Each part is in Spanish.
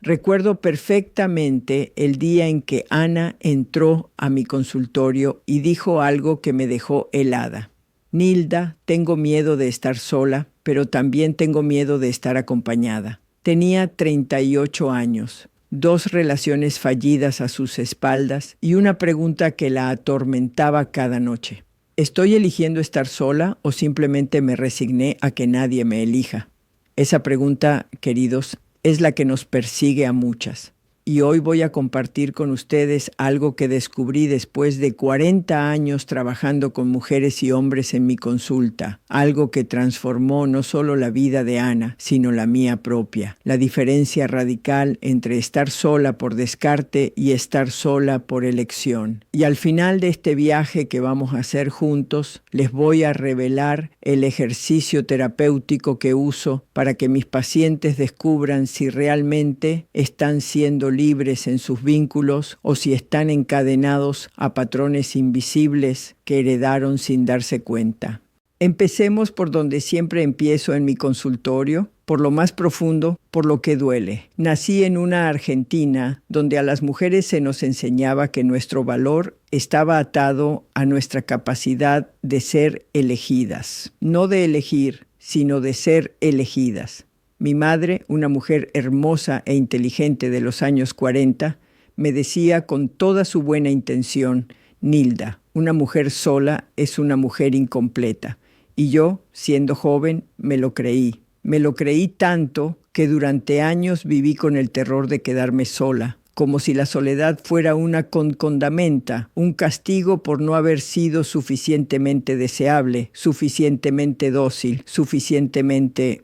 Recuerdo perfectamente el día en que Ana entró a mi consultorio y dijo algo que me dejó helada. Nilda, tengo miedo de estar sola, pero también tengo miedo de estar acompañada. Tenía 38 años, 2 relaciones fallidas a sus espaldas y una pregunta que la atormentaba cada noche. ¿Estoy eligiendo estar sola o simplemente me resigné a que nadie me elija? Esa pregunta, queridos, es la que nos persigue a muchas. Y hoy voy a compartir con ustedes algo que descubrí después de 40 años trabajando con mujeres y hombres en mi consulta. Algo que transformó no solo la vida de Ana, sino la mía propia. La diferencia radical entre estar sola por descarte y estar sola por elección. Y al final de este viaje que vamos a hacer juntos, les voy a revelar el ejercicio terapéutico que uso para que mis pacientes descubran si realmente están siendo libres en sus vínculos o si están encadenados a patrones invisibles que heredaron sin darse cuenta. Empecemos por donde siempre empiezo en mi consultorio, por lo más profundo, por lo que duele. Nací en una Argentina donde a las mujeres se nos enseñaba que nuestro valor estaba atado a nuestra capacidad de ser elegidas. No de elegir, sino de ser elegidas. Mi madre, una mujer hermosa e inteligente de los años 40, me decía con toda su buena intención: Nilda, una mujer sola es una mujer incompleta. Y yo, siendo joven, me lo creí. Me lo creí tanto que durante años viví con el terror de quedarme sola, como si la soledad fuera una condamenta, un castigo por no haber sido suficientemente deseable, suficientemente dócil, suficiente.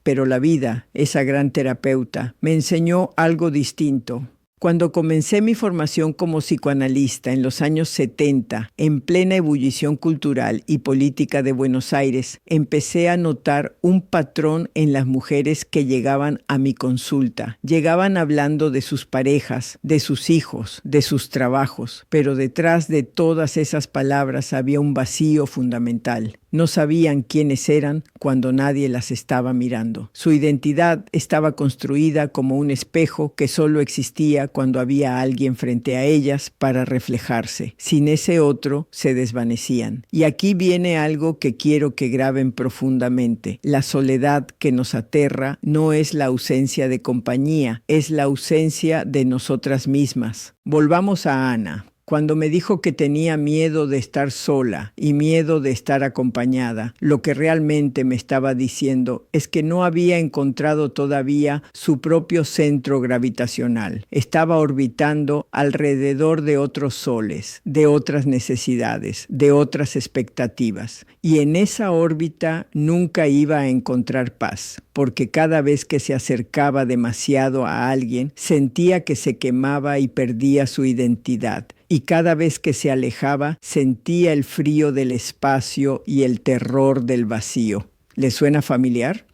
Pero la vida, esa gran terapeuta, me enseñó algo distinto. Cuando comencé mi formación como psicoanalista en los años 70, en plena ebullición cultural y política de Buenos Aires, empecé a notar un patrón en las mujeres que llegaban a mi consulta. Llegaban hablando de sus parejas, de sus hijos, de sus trabajos, pero detrás de todas esas palabras había un vacío fundamental. No sabían quiénes eran cuando nadie las estaba mirando. Su identidad estaba construida como un espejo que solo existía cuando había alguien frente a ellas para reflejarse. Sin ese otro, se desvanecían. Y aquí viene algo que quiero que graben profundamente. La soledad que nos aterra no es la ausencia de compañía, es la ausencia de nosotras mismas. Volvamos a Ana. Cuando me dijo que tenía miedo de estar sola y miedo de estar acompañada, lo que realmente me estaba diciendo es que no había encontrado todavía su propio centro gravitacional. Estaba orbitando alrededor de otros soles, de otras necesidades, de otras expectativas. Y en esa órbita nunca iba a encontrar paz, porque cada vez que se acercaba demasiado a alguien, sentía que se quemaba y perdía su identidad. Y cada vez que se alejaba, sentía el frío del espacio y el terror del vacío. ¿Les suena familiar?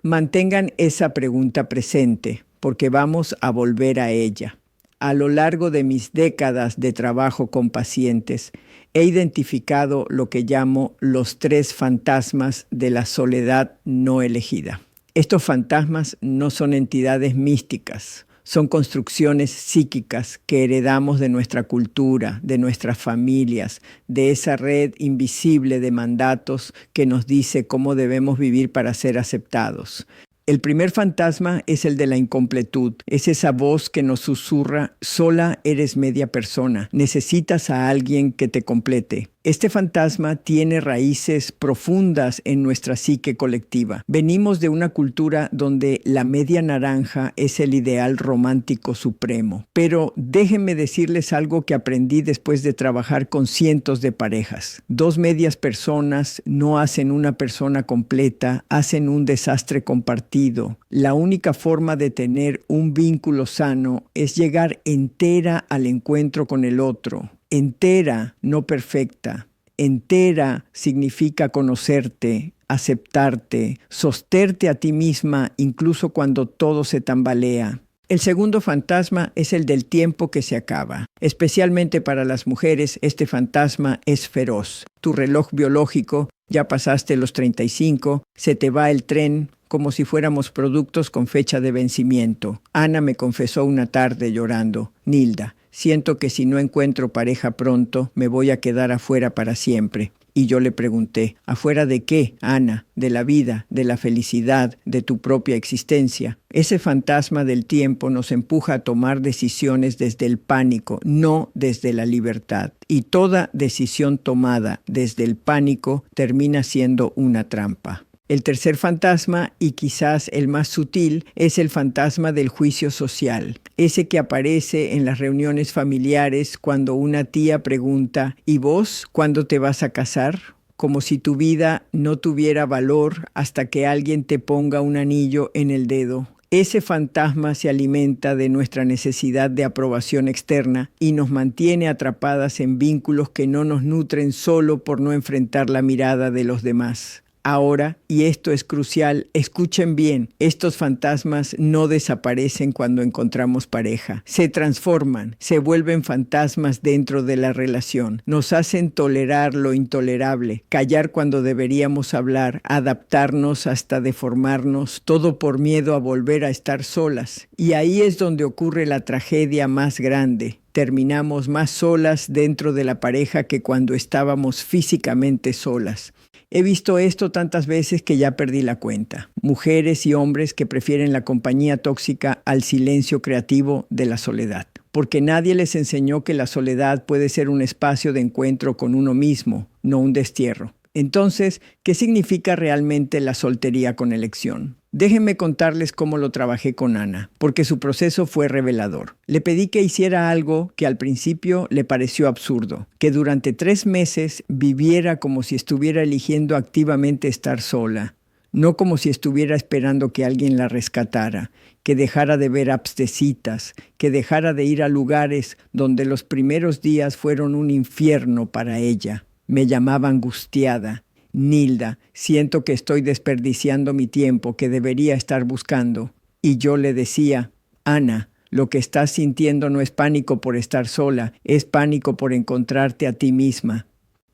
Mantengan esa pregunta presente, porque vamos a volver a ella. A lo largo de mis décadas de trabajo con pacientes, he identificado lo que llamo los 3 fantasmas de la soledad no elegida. Estos fantasmas no son entidades místicas. Son construcciones psíquicas que heredamos de nuestra cultura, de nuestras familias, de esa red invisible de mandatos que nos dice cómo debemos vivir para ser aceptados. El primer fantasma es el de la incompletud. Es esa voz que nos susurra: sola eres media persona, necesitas a alguien que te complete. Este fantasma tiene raíces profundas en nuestra psique colectiva. Venimos de una cultura donde la media naranja es el ideal romántico supremo. Pero déjenme decirles algo que aprendí después de trabajar con cientos de parejas. 2 medias personas no hacen una persona completa, hacen un desastre compartido. La única forma de tener un vínculo sano es llegar entera al encuentro con el otro. Entera, no perfecta. Entera significa conocerte, aceptarte, sostenerte a ti misma incluso cuando todo se tambalea. El segundo fantasma es el del tiempo que se acaba. Especialmente para las mujeres, este fantasma es feroz. Tu reloj biológico, ya pasaste los 35, se te va el tren como si fuéramos productos con fecha de vencimiento. Ana me confesó una tarde llorando: Nilda, siento que si no encuentro pareja pronto, me voy a quedar afuera para siempre. Y yo le pregunté: ¿afuera de qué, Ana? ¿De la vida, de la felicidad, de tu propia existencia? Ese fantasma del tiempo nos empuja a tomar decisiones desde el pánico, no desde la libertad. Y toda decisión tomada desde el pánico termina siendo una trampa. El tercer fantasma, y quizás el más sutil, es el fantasma del juicio social. Ese que aparece en las reuniones familiares cuando una tía pregunta: ¿y vos cuándo te vas a casar? Como si tu vida no tuviera valor hasta que alguien te ponga un anillo en el dedo. Ese fantasma se alimenta de nuestra necesidad de aprobación externa y nos mantiene atrapadas en vínculos que no nos nutren solo por no enfrentar la mirada de los demás. Ahora, y esto es crucial, escuchen bien, estos fantasmas no desaparecen cuando encontramos pareja. Se transforman, se vuelven fantasmas dentro de la relación. Nos hacen tolerar lo intolerable, callar cuando deberíamos hablar, adaptarnos hasta deformarnos, todo por miedo a volver a estar solas. Y ahí es donde ocurre la tragedia más grande. Terminamos más solas dentro de la pareja que cuando estábamos físicamente solas. He visto esto tantas veces que ya perdí la cuenta. Mujeres y hombres que prefieren la compañía tóxica al silencio creativo de la soledad. Porque nadie les enseñó que la soledad puede ser un espacio de encuentro con uno mismo, no un destierro. Entonces, ¿qué significa realmente la soltería con elección? Déjenme contarles cómo lo trabajé con Ana, porque su proceso fue revelador. Le pedí que hiciera algo que al principio le pareció absurdo, que durante 3 meses viviera como si estuviera eligiendo activamente estar sola, no como si estuviera esperando que alguien la rescatara, que dejara de ver apps de citas, que dejara de ir a lugares donde los primeros días fueron un infierno para ella. Me llamaba angustiada. Nilda, siento que estoy desperdiciando mi tiempo que debería estar buscando. Y yo le decía: Ana, lo que estás sintiendo no es pánico por estar sola, es pánico por encontrarte a ti misma.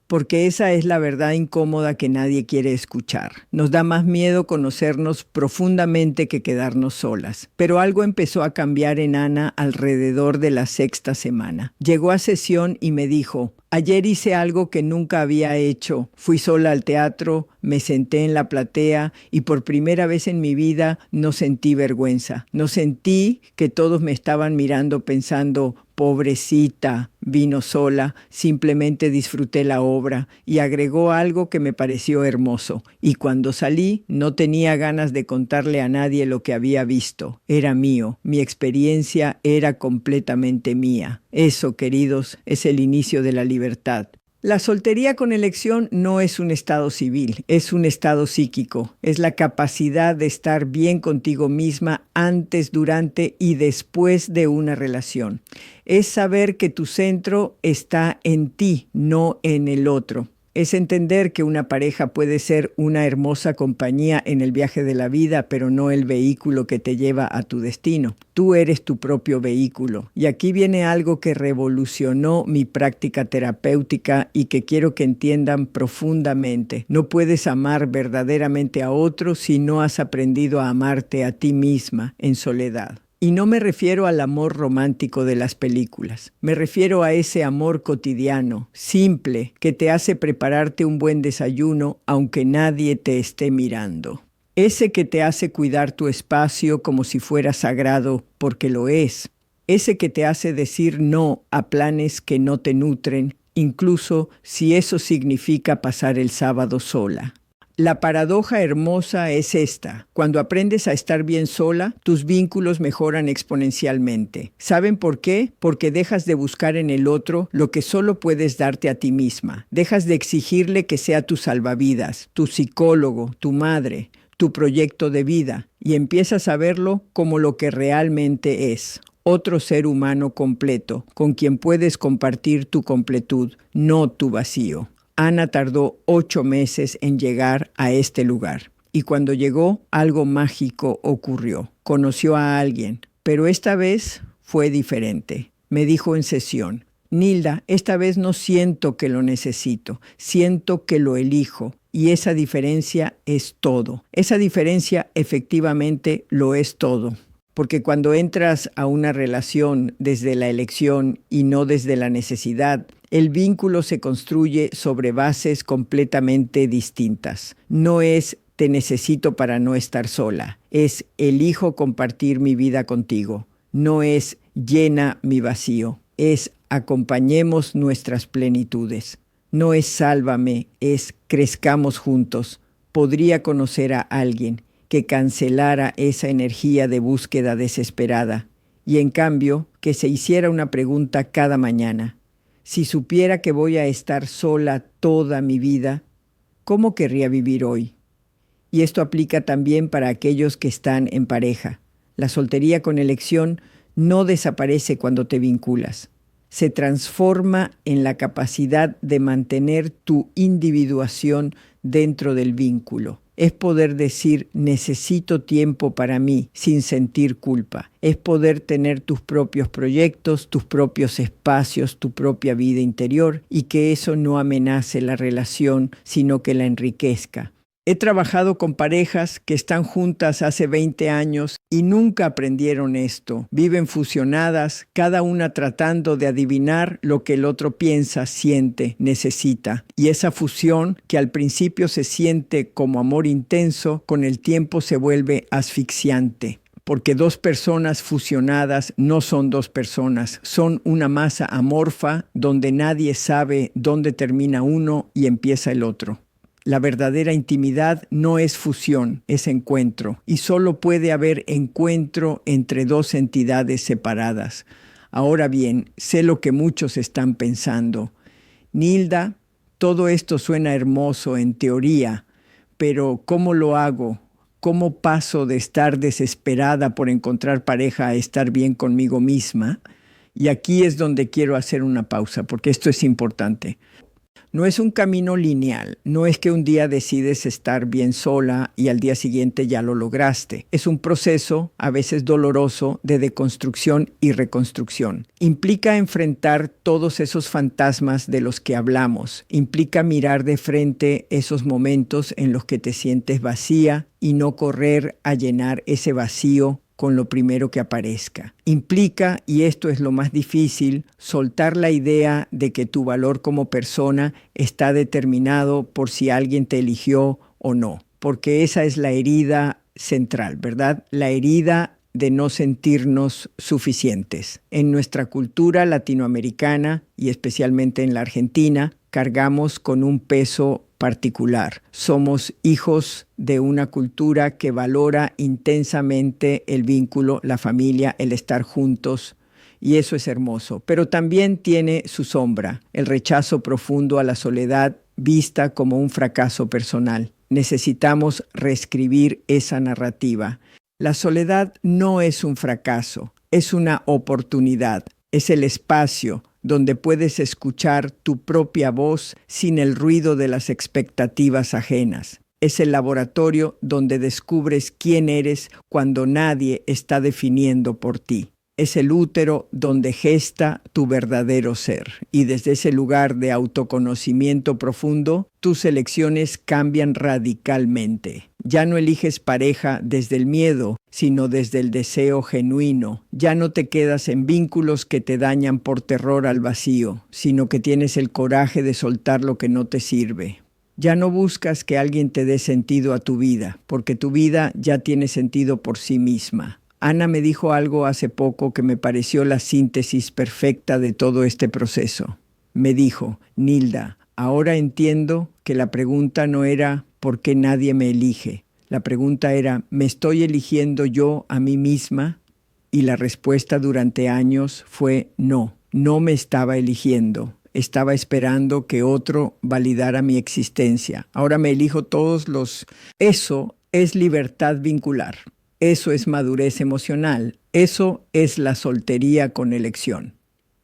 Porque esa es la verdad incómoda que nadie quiere escuchar. Nos da más miedo conocernos profundamente que quedarnos solas. Pero algo empezó a cambiar en Ana alrededor de la 6ª semana. Llegó a sesión y me dijo: ayer hice algo que nunca había hecho. Fui sola al teatro, me senté en la platea y por primera vez en mi vida no sentí vergüenza. No sentí que todos me estaban mirando pensando: pobrecita, vino sola, simplemente disfruté la obra. Y agregó algo que me pareció hermoso. Y cuando salí, no tenía ganas de contarle a nadie lo que había visto. Era mío, mi experiencia era completamente mía. Eso, queridos, es el inicio de la libertad. La soltería con elección no es un estado civil, es un estado psíquico. Es la capacidad de estar bien contigo misma antes, durante y después de una relación. Es saber que tu centro está en ti, no en el otro. Es entender que una pareja puede ser una hermosa compañía en el viaje de la vida, pero no el vehículo que te lleva a tu destino. Tú eres tu propio vehículo. Y aquí viene algo que revolucionó mi práctica terapéutica y que quiero que entiendan profundamente. No puedes amar verdaderamente a otro si no has aprendido a amarte a ti misma en soledad. Y no me refiero al amor romántico de las películas. Me refiero a ese amor cotidiano, simple, que te hace prepararte un buen desayuno aunque nadie te esté mirando. Ese que te hace cuidar tu espacio como si fuera sagrado, porque lo es. Ese que te hace decir no a planes que no te nutren, incluso si eso significa pasar el sábado sola. La paradoja hermosa es esta: cuando aprendes a estar bien sola, tus vínculos mejoran exponencialmente. ¿Saben por qué? Porque dejas de buscar en el otro lo que solo puedes darte a ti misma. Dejas de exigirle que sea tu salvavidas, tu psicólogo, tu madre, tu proyecto de vida, y empiezas a verlo como lo que realmente es. Otro ser humano completo, con quien puedes compartir tu completud, no tu vacío. Ana tardó 8 meses en llegar a este lugar. Y cuando llegó, algo mágico ocurrió. Conoció a alguien, pero esta vez fue diferente. Me dijo en sesión: Nilda, esta vez no siento que lo necesito, siento que lo elijo. Y esa diferencia es todo. Esa diferencia efectivamente lo es todo. Porque cuando entras a una relación desde la elección y no desde la necesidad, el vínculo se construye sobre bases completamente distintas. No es te necesito para no estar sola, es elijo compartir mi vida contigo. No es llena mi vacío, es acompañemos nuestras plenitudes. No es sálvame, es crezcamos juntos. Podría conocer a alguien que cancelara esa energía de búsqueda desesperada y en cambio que se hiciera una pregunta cada mañana. Si supiera que voy a estar sola toda mi vida, ¿cómo querría vivir hoy? Y esto aplica también para aquellos que están en pareja. La soltería con elección no desaparece cuando te vinculas. Se transforma en la capacidad de mantener tu individuación dentro del vínculo. Es poder decir necesito tiempo para mí sin sentir culpa. Es poder tener tus propios proyectos, tus propios espacios, tu propia vida interior y que eso no amenace la relación, sino que la enriquezca. He trabajado con parejas que están juntas hace 20 años y nunca aprendieron esto. Viven fusionadas, cada una tratando de adivinar lo que el otro piensa, siente, necesita. Y esa fusión, que al principio se siente como amor intenso, con el tiempo se vuelve asfixiante. Porque dos personas fusionadas no son dos personas, son una masa amorfa donde nadie sabe dónde termina uno y empieza el otro. La verdadera intimidad no es fusión, es encuentro. Y solo puede haber encuentro entre dos entidades separadas. Ahora bien, sé lo que muchos están pensando. Nilda, todo esto suena hermoso en teoría, pero ¿cómo lo hago? ¿Cómo paso de estar desesperada por encontrar pareja a estar bien conmigo misma? Y aquí es donde quiero hacer una pausa, porque esto es importante. No es un camino lineal, no es que un día decides estar bien sola y al día siguiente ya lo lograste. Es un proceso, a veces doloroso, de deconstrucción y reconstrucción. Implica enfrentar todos esos fantasmas de los que hablamos. Implica mirar de frente esos momentos en los que te sientes vacía y no correr a llenar ese vacío con lo primero que aparezca. Implica, y esto es lo más difícil, soltar la idea de que tu valor como persona está determinado por si alguien te eligió o no, porque esa es la herida central, ¿verdad? La herida de no sentirnos suficientes. En nuestra cultura latinoamericana y especialmente en la Argentina, cargamos con un peso particular. Somos hijos de una cultura que valora intensamente el vínculo, la familia, el estar juntos, y eso es hermoso. Pero también tiene su sombra, el rechazo profundo a la soledad vista como un fracaso personal. Necesitamos reescribir esa narrativa. La soledad no es un fracaso, es una oportunidad, es el espacio donde puedes escuchar tu propia voz sin el ruido de las expectativas ajenas. Es el laboratorio donde descubres quién eres cuando nadie está definiendo por ti. Es el útero donde gesta tu verdadero ser. Y desde ese lugar de autoconocimiento profundo, tus elecciones cambian radicalmente. Ya no eliges pareja desde el miedo, sino desde el deseo genuino. Ya no te quedas en vínculos que te dañan por terror al vacío, sino que tienes el coraje de soltar lo que no te sirve. Ya no buscas que alguien te dé sentido a tu vida, porque tu vida ya tiene sentido por sí misma. Ana me dijo algo hace poco que me pareció la síntesis perfecta de todo este proceso. Me dijo: Nilda, ahora entiendo que la pregunta no era ¿por qué nadie me elige? La pregunta era ¿me estoy eligiendo yo a mí misma? Y la respuesta durante años fue no, no me estaba eligiendo. Estaba esperando que otro validara mi existencia. Ahora me elijo todos los... Eso es libertad vincular. Eso es madurez emocional. Eso es la soltería con elección.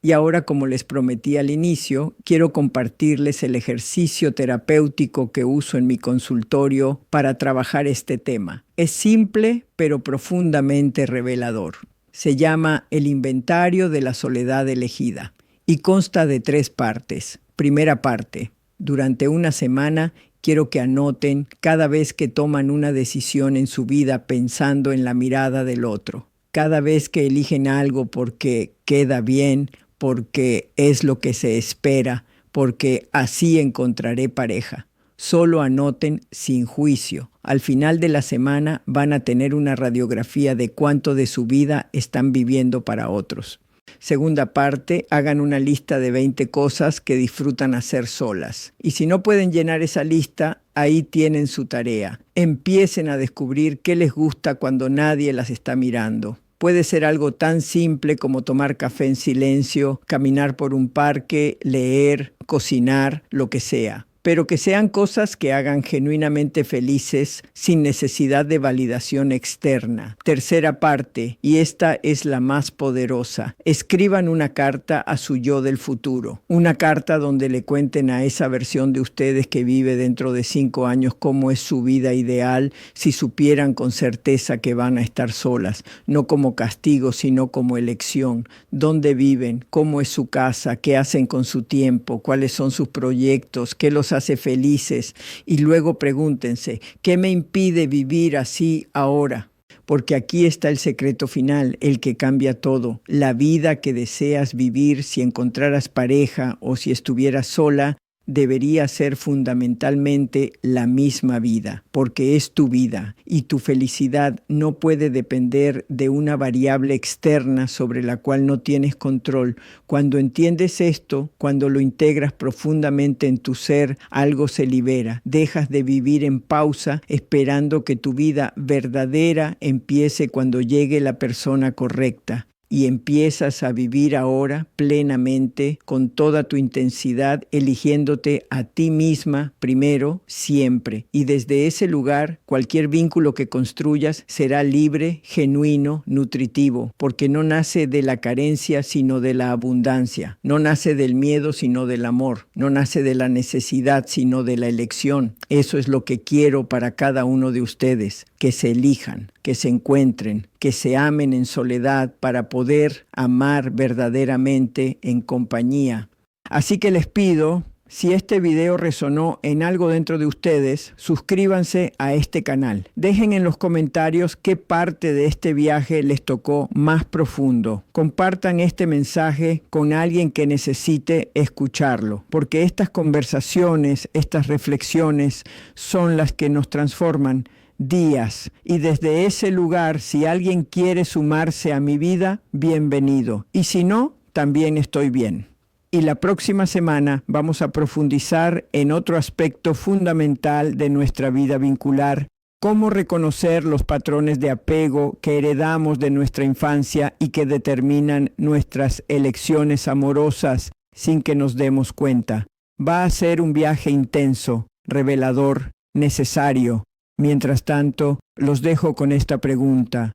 Y ahora, como les prometí al inicio, quiero compartirles el ejercicio terapéutico que uso en mi consultorio para trabajar este tema. Es simple, pero profundamente revelador. Se llama El inventario de la soledad elegida y consta de 3 partes. Primera parte. Durante una semana quiero que anoten cada vez que toman una decisión en su vida pensando en la mirada del otro. Cada vez que eligen algo porque queda bien, porque es lo que se espera, porque así encontraré pareja. Solo anoten sin juicio. Al final de la semana van a tener una radiografía de cuánto de su vida están viviendo para otros. Segunda parte, hagan una lista de 20 cosas que disfrutan hacer solas. Y si no pueden llenar esa lista, ahí tienen su tarea. Empiecen a descubrir qué les gusta cuando nadie las está mirando. Puede ser algo tan simple como tomar café en silencio, caminar por un parque, leer, cocinar, lo que sea. Pero que sean cosas que hagan genuinamente felices sin necesidad de validación externa. Tercera parte, y esta es la más poderosa. Escriban una carta a su yo del futuro. Una carta donde le cuenten a esa versión de ustedes que vive dentro de 5 años cómo es su vida ideal si supieran con certeza que van a estar solas. No como castigo, sino como elección. ¿Dónde viven? ¿Cómo es su casa? ¿Qué hacen con su tiempo? ¿Cuáles son sus proyectos? ¿Qué los hace felices? Y luego pregúntense, ¿qué me impide vivir así ahora? Porque aquí está el secreto final, el que cambia todo. La vida que deseas vivir si encontraras pareja o si estuvieras sola, debería ser fundamentalmente la misma vida, porque es tu vida y tu felicidad no puede depender de una variable externa sobre la cual no tienes control. Cuando entiendes esto, cuando lo integras profundamente en tu ser, algo se libera. Dejas de vivir en pausa esperando que tu vida verdadera empiece cuando llegue la persona correcta. Y empiezas a vivir ahora plenamente, con toda tu intensidad, eligiéndote a ti misma primero, siempre. Y desde ese lugar, cualquier vínculo que construyas será libre, genuino, nutritivo, porque no nace de la carencia, sino de la abundancia. No nace del miedo, sino del amor. No nace de la necesidad, sino de la elección. Eso es lo que quiero para cada uno de ustedes, que se elijan, que se encuentren, que se amen en soledad para poder amar verdaderamente en compañía. Así que les pido, si este video resonó en algo dentro de ustedes, suscríbanse a este canal. Dejen en los comentarios qué parte de este viaje les tocó más profundo. Compartan este mensaje con alguien que necesite escucharlo, porque estas conversaciones, estas reflexiones son las que nos transforman días. Y desde ese lugar, si alguien quiere sumarse a mi vida, bienvenido. Y si no, también estoy bien. Y la próxima semana vamos a profundizar en otro aspecto fundamental de nuestra vida vincular: cómo reconocer los patrones de apego que heredamos de nuestra infancia y que determinan nuestras elecciones amorosas sin que nos demos cuenta. Va a ser un viaje intenso, revelador, necesario. Mientras tanto, los dejo con esta pregunta: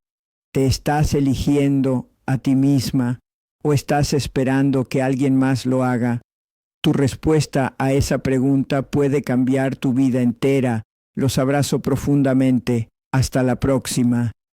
¿te estás eligiendo a ti misma o estás esperando que alguien más lo haga? Tu respuesta a esa pregunta puede cambiar tu vida entera. Los abrazo profundamente. Hasta la próxima.